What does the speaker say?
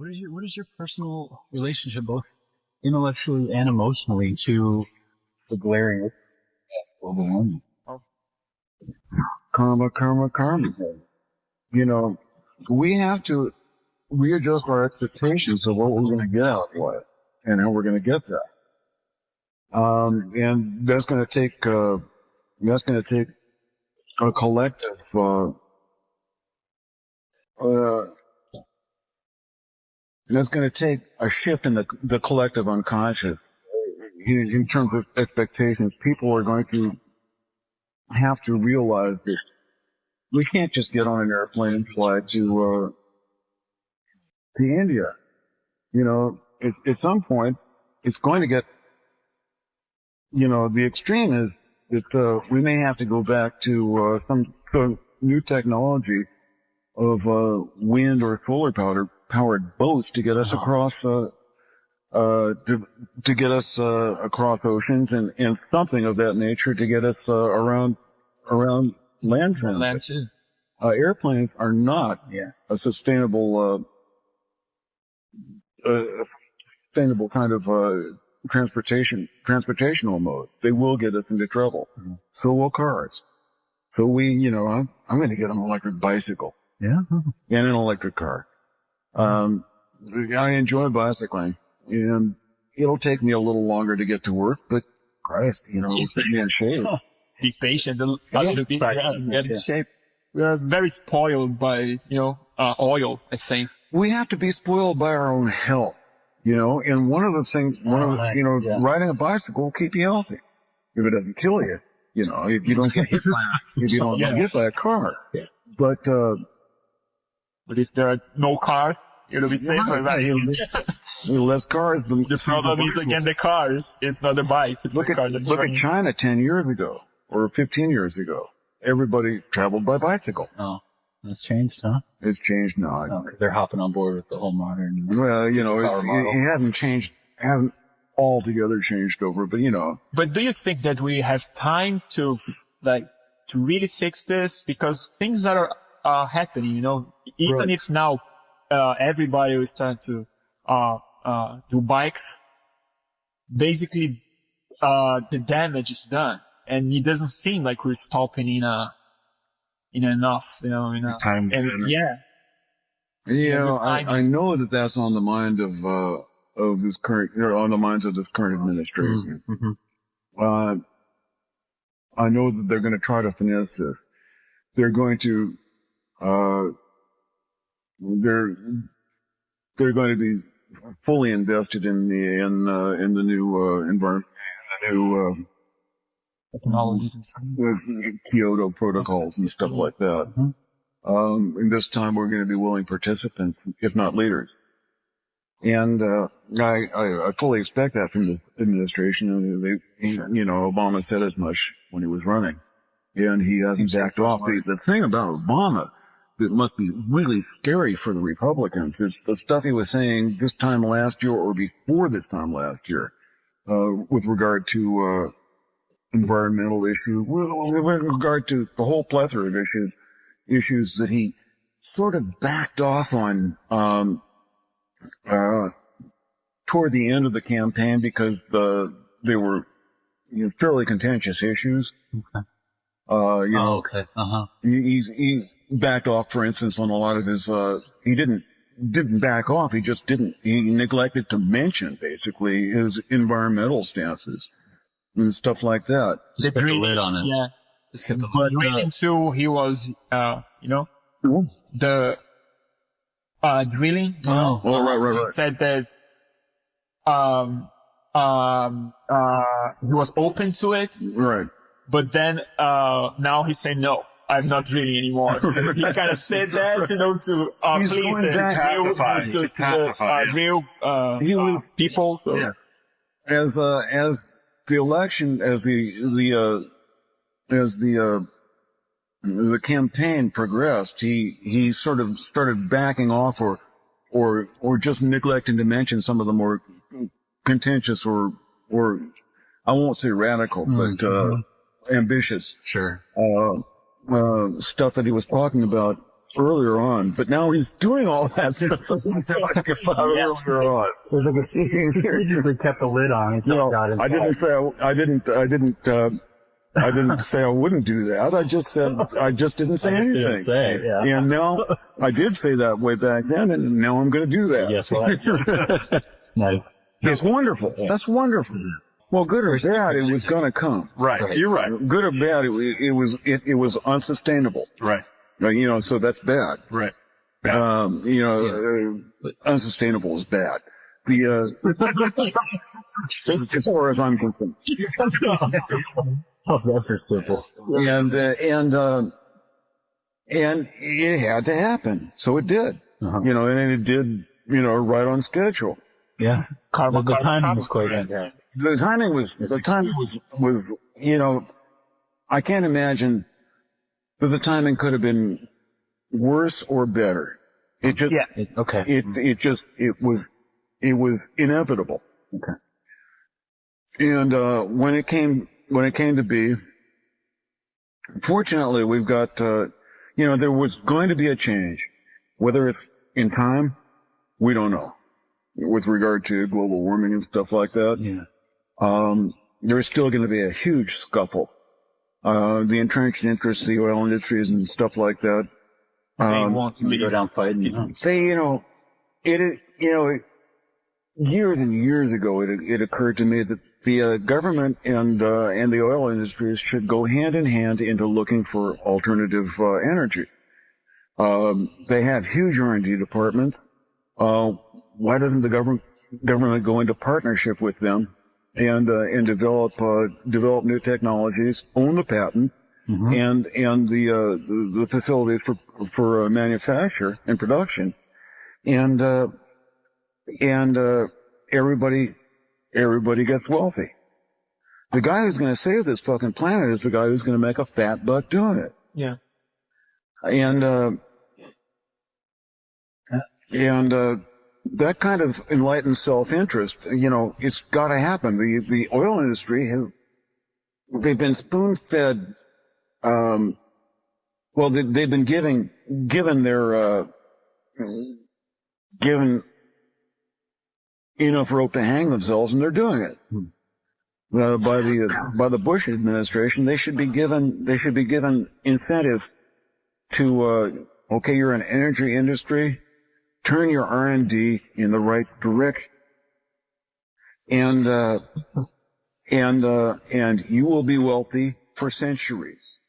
what is your personal relationship, both intellectually and emotionally, to the glaring of global warming? Karma. You know, we have to readjust our expectations of what we're going to get out of life and how we're going to get there. And that's going to take a collective, that's going to take a shift in the collective unconscious in terms of expectations. People are going to have to realize that we can't just get on an airplane and fly to India. You know, at some point, it's going to get, you know, the extreme is that we may have to go back to some new technology of wind or solar powered boats to get us across to get us across oceans, and something of that nature to get us around land transit. Airplanes are not a sustainable kind of transportational mode. They will get us into trouble. Mm-hmm. So will cars. So I'm going to get an electric bicycle. Yeah. And an electric car. I enjoy bicycling, and it'll take me a little longer to get to work, but Christ, it'll put me in shape. Be patient, get in shape. We are very spoiled by, oil, I think. We have to be spoiled by our own health, and riding a bicycle will keep you healthy. If it doesn't kill you, if you don't get hit by a car. Yeah. But if there are no cars, it'll be safer. Less cars. The problem is again the cars. It's not the bike. Look at China 10 years ago or 15 years ago. Everybody traveled by bicycle. Oh, that's changed, huh? It's changed now. No, because they're hopping on board with the whole modern. Well, it hasn't altogether changed over, but But do you think that we have time to really fix this? Because things are happening, even right. If now everybody will start to do bikes, basically the damage is done, and it doesn't seem like we're stopping in enough, time. And I know that that's on the mind of this current, on the minds of this current administration. Mm-hmm. I know that they're going to try to finesse this. They're going to they're going to be fully invested in the new environment, the new technologies and Kyoto protocols and stuff like that. Mm-hmm. And this time we're going to be willing participants, if not leaders. And I fully expect that from the administration. Obama said as much when he was running, and he hasn't backed off. The thing about Obama that must be really scary for the Republicans is the stuff he was saying this time last year or before this time last year, with regard to environmental issues, with regard to the whole plethora of issues that he sort of backed off on toward the end of the campaign because they were fairly contentious issues. Okay. Okay. Uh-huh. He backed off, for instance, on a lot of his. He didn't back off. He just didn't. He neglected to mention basically his environmental stances and stuff like that. Just put the lid on it. Yeah. But drilling too, he was, the drilling. Oh, right. He said that he was open to it. Right. But then now he's saying no. I'm not drilling anymore. So he kind of said that, to please the real people. So. Yeah. As the election, as the campaign progressed, he sort of started backing off or just neglecting to mention some of the more contentious or I won't say radical, but ambitious. Sure. Stuff that he was talking about earlier on, but now he's doing all that stuff earlier on. There's like he usually kept the lid on. And No, got I didn't say I didn't say I wouldn't do that. I just said I just didn't say anything. Didn't say it, yeah. And now I did say that way back then, and now I'm going to do that. Yes, well, nice. It's wonderful. That's wonderful. Well, good or bad, it was going to come. Right. You're right. Good or bad, it was unsustainable. Right. You know, so that's bad. Right. Unsustainable is bad. As far as I'm concerned. Oh, that's simple. And it had to happen. So it did. You know, and it did, you know, right on schedule. Yeah. The timing was quite fantastic. The timing was, you know, I can't imagine that the timing could have been worse or better. It just, it was inevitable. Okay. And, when it came to be, fortunately, we've got, you know, there was going to be a change. Whether it's in time, we don't know. With regard to global warming and stuff like that. Yeah. There's still going to be a huge scuffle. The entrenched interests, the oil industries and stuff like that. They want to go down fighting. Years and years ago, it occurred to me that the government and the oil industries should go hand in hand into looking for alternative energy. They have huge R&D department. Why doesn't the government go into partnership with them and develop new technologies, own the patent, and the facilities for manufacture and production, and everybody gets wealthy. The guy who's going to save this fucking planet is the guy who's going to make a fat buck doing it. Yeah. And that kind of enlightened self-interest, you know, it's got to happen. The oil industry they've been spoon-fed, they've been given enough rope to hang themselves, and they're doing it. By the Bush administration, they should be given incentives to, okay, you're an energy industry, turn your R&D in the right direction, and you will be wealthy for centuries.